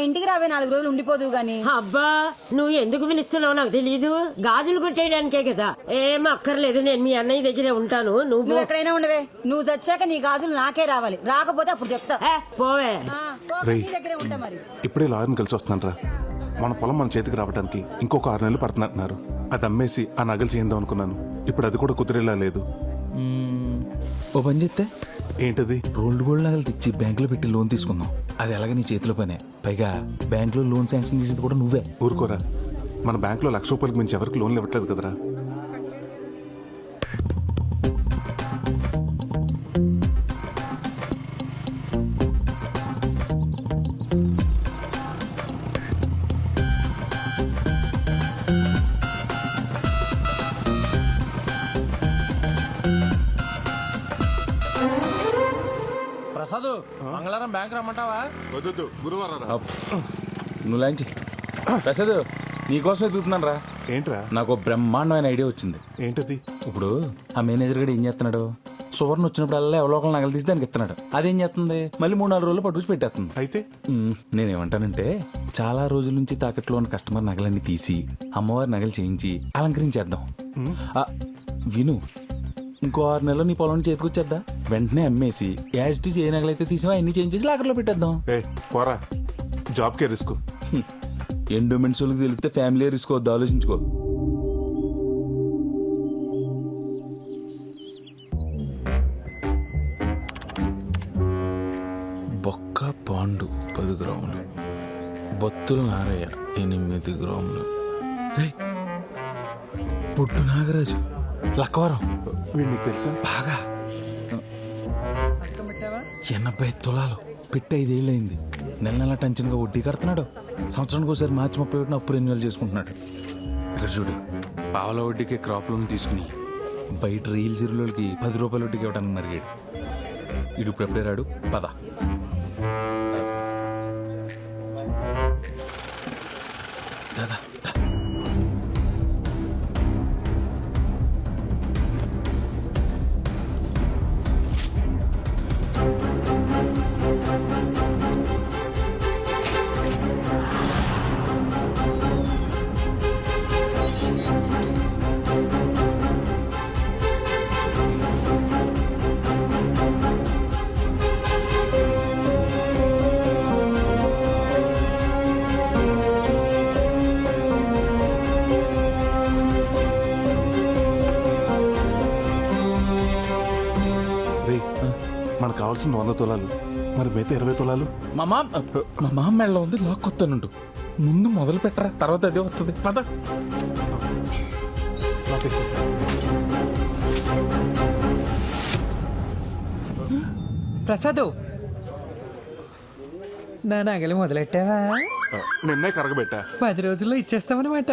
ఇంటికి రావే 4 రోజులు ఉండిపోదు గాని. అబ్బా నువ్వు ఎందుకు పిలుస్తున్నావు నాకు తెలీదు. గాజులు కొట్టేయడానికే కదా. ఏం అక్కర్లేదు, నేను మీ అన్నయ్య దగ్గరే ఉంటాను. నువ్వు ఎక్కడైనా ఉండవే. నువ్వు చచ్చాక నీ గాజులు నాకే రావాలి. రాకపోతే అప్పుడు చెప్తా. పోవే. నీ దగ్గరే ఉంటా మరి. ఇప్పుడే లాయర్ని కలిసి వస్తున్నాను. మన పొలం మన చేతికి రావడానికి ఇంకొక 6 నెలలు పడుతున్నట్టున్నారు. అది అమ్మేసి ఆ నగలు చేద్దాం అనుకున్నాను. ఇప్పుడు అది కూడా కుదిరేలా లేదు. ఓ పని చేస్తే ఏంటది? రోల్డ్ గోల్డ్ నగలు తెచ్చి బ్యాంకులో పెట్టి లోన్ తీసుకుందాం. అది ఎలాగ నీ చేతిలో పనే. పైగా బ్యాంకులో లోన్ శాంక్షన్ చేసేది కూడా నువ్వే. ఊరుకోరా, మన బ్యాంకులో 1,00,000 రూపాయలకు మించి ఎవరికి లోన్లు ఇవ్వట్లేదు కదరా. ప్రసాద్ మంగళవారం బ్యాంక్ రమ్మంటావా? వద్దు, గురువారం రా. నువ్వు లాంచి ప్రసాద్ నీకోసం ఎదుగుతున్నాను రా. ఏంట్రా? నాకు బ్రహ్మాండమైన ఐడియా వచ్చింది. ఏంటది? ఇప్పుడు ఆ మేనేజర్ గడు ఏం చేస్తున్నాడు, సువర్ణ వచ్చినప్పుడల్లా ఎవరో ఒకరు నగలు తీసి దానికి ఇస్తున్నాడు. అదేం చేస్తుంది, మళ్ళీ 3-4 రోజులు పట్టుకు పెట్టేస్తుంది. అయితే నేనేమంటానంటే చాలా రోజుల నుంచి తాకట్లో ఉన్న కస్టమర్ నగలన్నీ తీసి అమ్మవారి నగలు చేయించి అలంకరించేద్దాం. విను, ఇంకో 6 నెలలు నీ పొలం చేతికొచ్చేద్దా. వెంటనే అమ్మేసి యాజిటీ ఏ నగలైతే తీసినా అన్ని చేంజ్ చేసి లాకర్లో పెట్టేద్దాం. పోరా, జాబ్కే రిస్క్. ఎండోమెంట్స్ వాళ్ళకి తెలిస్తే ఫ్యామిలీ రిస్క్ వద్దు, ఆలోచించుకో. బొక్క పాండు 10 గ్రాములు, బొత్తుల నారయ్య 8 గ్రాములు, పుట్టు నాగరాజు లక్కవరం వీడికి తెలుసా? బాగా 80 తులాలు పెట్టి 5 ఏళ్ళయింది. నెల టెన్షన్గా వడ్డీ కడుతున్నాడు. సంవత్సరానికి ఒకసారి మార్చి 31 అప్పు రెన్యువల్ చేసుకుంటున్నాడు. ఇక్కడ చూడు, పావుల వడ్డీకి క్రాప్ లోన్ తీసుకుని బయట రీల్ జీరోలకి 10 రూపాయల వడ్డీకి ఇవ్వడానికి మరిగాడు. ఇడు ఇప్పుడు ఎప్పుడే రాడు. పద దాదా. మనకు కావాల్సిన 100 తులాలు, మరి మిగతా 20 తులాలు మా మామ మెళ్ళ ఉంది, లాక్ కొత్తానుండు. ముందు మొదలు పెట్టరా, తర్వాత అదే వస్తుంది. పద. ప్రసాద్, నా నగలు మొదలెట్టావా? నిన్నే కరగబెట్టా. 10 రోజుల్లో ఇచ్చేస్తామన్నమాట.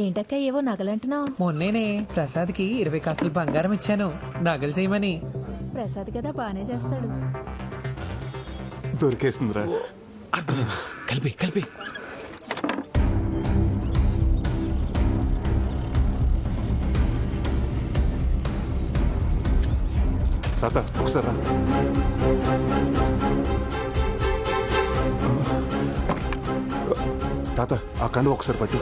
ఏంటక్క ఏవో నగలంటున్నావు? మొన్నేనే ప్రసాద్కి 20 కాసులు బంగారం ఇచ్చాను నగలు చేయమని. ప్రసాద్ కదా బానే చేస్తాడు. దొరికేసిందిరా. అర్థమైంది. కలిపి తాత ఒకసారి రా. తాత ఆ కండు ఒకసారి పట్టు.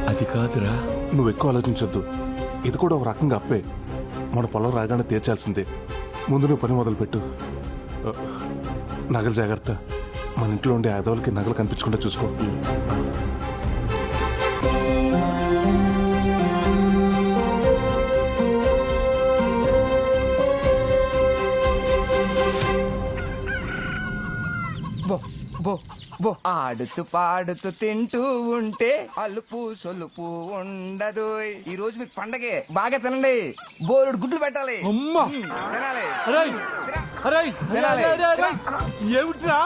అది కాదురా. నువ్వు ఎక్కువ ఆలోచించొద్దు. ఇది కూడా ఒక రకంగా అప్పే. మన పొలం రాగానే తీర్చాల్సిందే. ముందు నువ్వు పని మొదలుపెట్టు. నగలు జాగ్రత్త. మన ఇంట్లో ఉండే ఆదవులకి నగలు కనిపించకుండా చూసుకో. ఆడుతూ పాడుతూ తింటూ ఉంటే అలుపు సొలుపు ఉండదు. ఈ రోజు మీకు పండగే. బాగా తినండి. బోరుడు గుడ్లు పెట్టాలి. ఏమిట్రా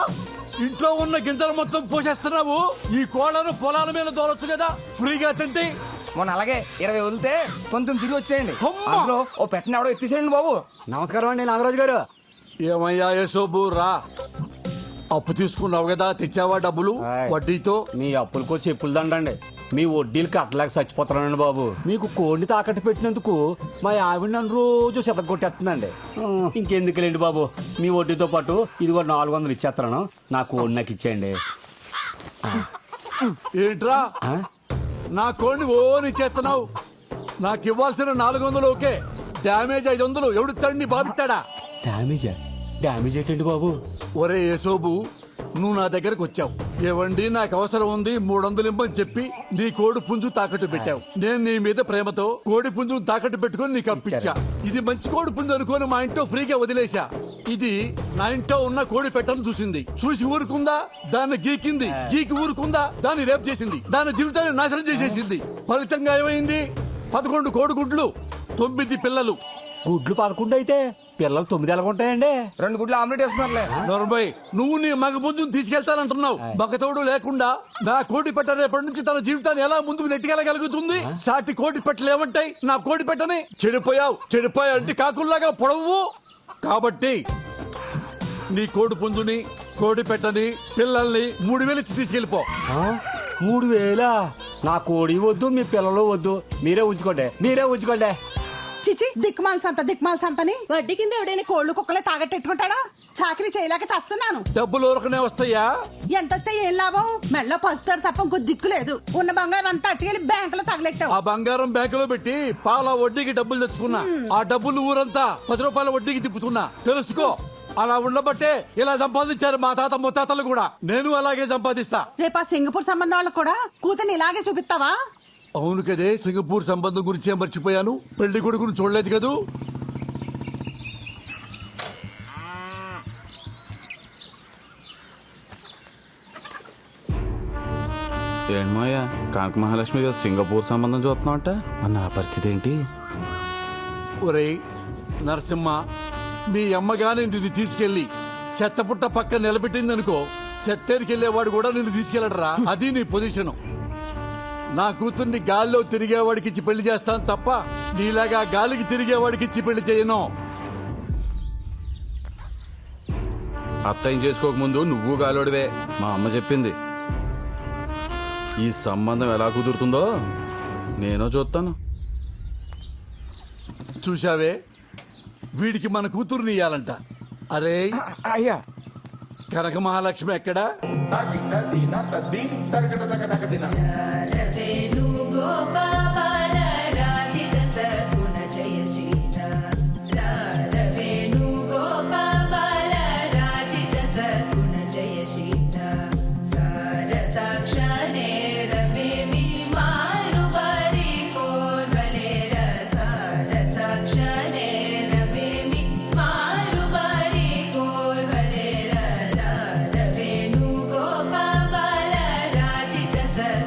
ఇంట్లో ఉన్న గింజలు మొత్తం పోషేస్తున్నావు? ఈ కోళ్ళను పొలాల మీద దోలొచ్చు కదా, ఫ్రీగా తింటే. మొన్న అలాగే 20 వదిలితే 19 తిరిగి వచ్చేయండి. అందులో ఓ పెట్టిన ఎవడో ఎత్తిసేయండి బాబు. నమస్కారం అండి నాగరాజు గారు. ఏమయ్యా యశోబు రా. అప్పు తీసుకున్నావు కదా, తెచ్చావా డబ్బులు వడ్డీతో? మీ అప్పులకో చెప్పులు దండండి. మీ వడ్డీలు కట్టలేక చచ్చిపోతున్నానండి బాబు. మీకు కోడిని తాకట్టు పెట్టినందుకు మా ఆవిడ నన్ను రోజు కొట్టేస్తుందండి. ఇంకెందుకులేండి బాబు, మీ వడ్డీతో పాటు ఇదిగో 400 ఇచ్చేస్తున్నాను. నా కోడి నాకు ఇచ్చేయండి. ఏంట్రా నా కోడిని ఓని ఇచ్చేస్తున్నావు? నాకు ఇవ్వాల్సిన 400 ఓకే, డ్యామేజ్ 500 ఎవడిస్తాడు? బాధిస్తాడా? డ్యామేజ్ ఏంటండి బాబు? ఒరే యేసోబు, నువ్వు నా దగ్గరకు వచ్చావు. ఏవండి నాకు అవసరం ఉంది 300 ఇమ్మని చెప్పి నీ కోడి పుంజు తాకట్టు పెట్టావు. నేను నీ మీద ప్రేమతో కోడి పుంజును తాకట్టు పెట్టుకుని నీకు అప్పించా. ఇది మంచి కోడి పుంజు అనుకోని మా ఇంట్లో ఫ్రీగా వదిలేశా. ఇది నా ఇంట్లో ఉన్న కోడి పెట్టను చూసింది, చూసి ఊరుకుందా? దాన్ని గీకి ఊరుకుందా? దాన్ని రేపు చేసింది, దాని జీవితాన్ని నాశనం చేసేసింది. ఫలితంగా ఏమైంది? 11 కోడిగుడ్లు, 9 పిల్లలు. గుడ్లు 11 అయితే పిల్లలు 9 ఎలాగుంటాయండి? 2 గుడ్లు ఆమ్లెట్ వేస్తున్నారులే. నోర్మయ్, నువ్వు నీ మగ పుంజును తీసుకెళ్తానంటున్నావు. మగతోడు లేకుండా నా కోడి పెట్ట రేపటి నుంచి తన జీవితాన్ని ఎలా ముందుకు నెట్టుకెళ్ళగలుగుతుంది? సాటి కోడి పెట్టలు ఏమంటాయి నా కోడి పెట్టని? చెడిపోయావు అంటే కాకుల్లాగా పొడవు. కాబట్టి నీ కోడి పుంజుని, కోడి పెట్టని, పిల్లల్ని 3000 ఇచ్చి తీసుకెళ్ళిపో. 3000? నా కోడి వద్దు, మీ పిల్లలు వద్దు. మీరే ఉంచుకోండి. చిచి, దిక్మాల సంతని వడ్డీ కింద ఎవడైనా కోళ్ళు కుక్కలే తాగట్టెట్టుకుంటాడా? చాకరీ చేయలేక చేస్తున్నాను. డబ్బులు ఊరకనే వస్తాయా? ఎంత వస్తే ఏం లాభం? మెడలో పసుతారు తప్ప ఇంకో దిక్కు లేదు. ఉన్న బంగారం అంతా అట్టుకెళ్ళి బ్యాంకులో తగలెట్టావు. ఆ బంగారం బ్యాంకులో పెట్టి పాల వడ్డీకి డబ్బులు తెచ్చుకున్నా. ఆ డబ్బులు ఊరంతా 10 రూపాయల వడ్డీకి తిప్పుతున్నా. తెలుసుకో, అలా ఉండబట్టే ఇలా సంపాదించారు మా తాత ముత్తాతలు కూడా. నేను అలాగే సంపాదిస్తా. రేపు ఆ సింగపూర్ సంబంధం వాళ్ళకు కూడా కూతుర్ని ఇలాగే చూపిస్తావా? అవును కదే, సింగపూర్ సంబంధం గురించి మర్చిపోయాను. పెళ్లి కొడుకును చూడలేదు కదూ. ఏంటమ్మయ్యా, కాంక మహాలక్ష్మి గారు సింగపూర్ సంబంధం చూస్తున్నావుట. నా పరిస్థితి ఏంటి? ఒరేయ్ నరసింహ, మీ అమ్మగాని నిన్ను తీసుకెళ్లి చెత్తపుట్ట పక్క నిలబెట్టిందనుకో, చెత్తేరికి వెళ్ళేవాడు కూడా నిన్ను తీసుకెళ్లడరా. అది నీ పొజిషను. నా కూతుర్ని గాల్లో తిరిగేవాడికి ఇచ్చి పెళ్లి చేస్తాను తప్ప నీలాగా గాలికి తిరిగేవాడికి ఇచ్చి పెళ్లి చేయను. అత్తయ్యం చేసుకోకముందు నువ్వు గాలోడివే, మా అమ్మ చెప్పింది. ఈ సంబంధం ఎలా కుదురుతుందో నేను చూస్తాను. చూశావే, వీడికి మన కూతుర్ని ఇయ్యాలంట. అరే అయ్యా, కనక మహాలక్ష్మి ఎక్కడా?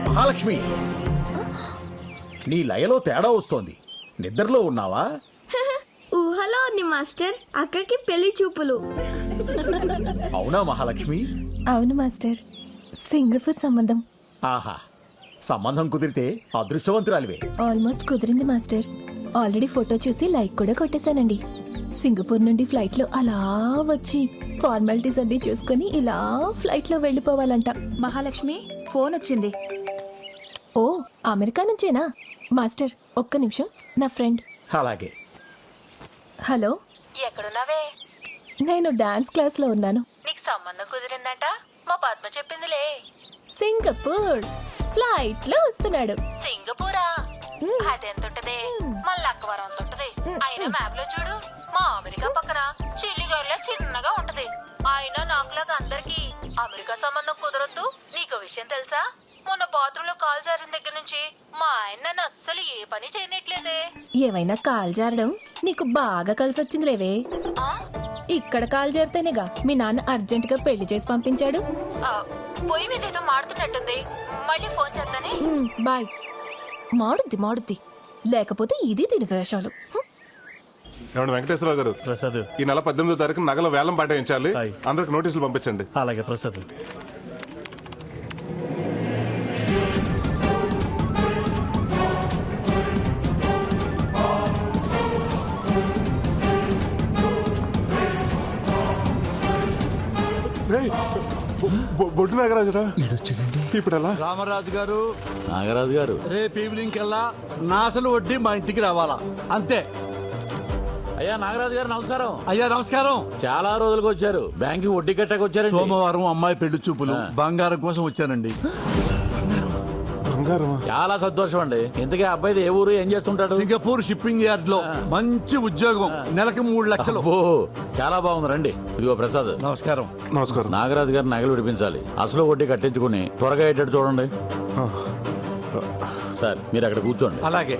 మహాలక్ష్మి, నీ లయలో తేడా వస్తోంది. నిద్రలో ఉన్నావా? ఊహలో ఉంది మాస్టర్. అక్కకి పెళ్లి చూపులు. అవునా మహాలక్ష్మి? అవును మాస్టర్, సింగపూర్ సంబంధం. ఆహా, సంబంధం కుదిరితే అదృష్టవంతురాలివే. ఆల్మోస్ట్ కుదిరింది మాస్టర్. ఆల్రెడీ ఫోటో చూసి లైక్ కూడా కొట్టేశానండి. సింగపూర్ నుండి ఫ్లైట్ లో అలా వచ్చి ఫార్మాలిటీస్ అన్ని చూసుకుని ఇలా ఫ్లైట్ లో వెళ్ళిపోవాలంట. మహాలక్ష్మి, ఫోన్ వచ్చింది. ఓ, అమెరికా నుంచేనా? మాస్టర్ ఒక్క నిమిషం, నా ఫ్రెండ్. అలాగే. హలో, ఎక్కడున్నావే? నేను డాన్స్ క్లాస్ లో ఉన్నాను. నీకు సంబంధం కుదిరిందంట మా పద్మ చెప్పిందిలే. సింగపూర్ ఫ్లైట్ లో వస్తున్నాడు. సింగపూరా? అదెంతుంటది? మన లక్కవరం అంత ఉంటది. అయినా మ్యాప్ లో చూడు, మా అమెరికా పక్కన చిల్లిగారిలా చిన్నగా ఉంటది. అయినా నాకులాగా అందరికి అమెరికా సంబంధం కుదరొద్దు. నీకు విషయం తెలుసా? మొన్న బాత్రూమ్ లో కాల్ జారిన దగ్గర నుంచి మా ఆయన నన్ను అస్సలు ఏ పని చేయనట్లేదే. ఏమైనా కాల్ జారడం నీకు బాగా కలిసి వచ్చింది లేవే. ఇక్కడ కాల్ జారితేనేగా మీ నాన్న అర్జెంట్ గా పెళ్లి చేసి పంపించాడు. పొయ్యి మీద ఏదో మాడుతున్నట్టుంది. మళ్ళీ ఫోన్ చేస్తానే. బాయ్. మాడుద్ది లేకపోతే ఇది దీని వేషాలు. ఏమండి వెంకటేశ్వరరావు గారు, ప్రసాద్, ఈ నెల 18వ తారీఖు నగల వేలం పాటించాలి. అందరికి నోటీసులు పంపించండి. అలాగే ప్రసాద్. రేయ్, బొడ్డు నాగరాజురా ఇప్పుడు ఎలా? రామరాజు గారు, నాగరాజు గారు రేపు ఈవినింగ్ కల్లా నా అసలు వడ్డీ మా ఇంటికి రావాలా అంతే. అయ్యా నాగరాజు గారు నమస్కారం. అయ్యా నమస్కారం. చాలా రోజులకు వచ్చారు. బ్యాంక్ వడ్డీ కట్టాక వచ్చారు. సోమవారం అమ్మాయి పెళ్లి చూపులు, బంగారం కోసం వచ్చానండి. బంగారమా? చాలా సంతోషం అండి. ఇంతకీ ఆ అబ్బాయిది ఏ ఊరు, ఏం చేస్తుంటాడు? సింగపూర్ షిప్పింగ్ యార్డ్ లో మంచి ఉద్యోగం, నెలకు 3 లక్షలు. ఓ చాలా బాగుంది. రండి. ఇదిగో ప్రసాద్. నమస్కారం. నమస్కారం. నాగరాజు గారు నగలు విడిపించాలి. అసలు వడ్డీ కట్టించుకుని త్వరగా అయ్యేటట్టు చూడండి. సార్ మీరు అక్కడ కూర్చోండి. అలాగే.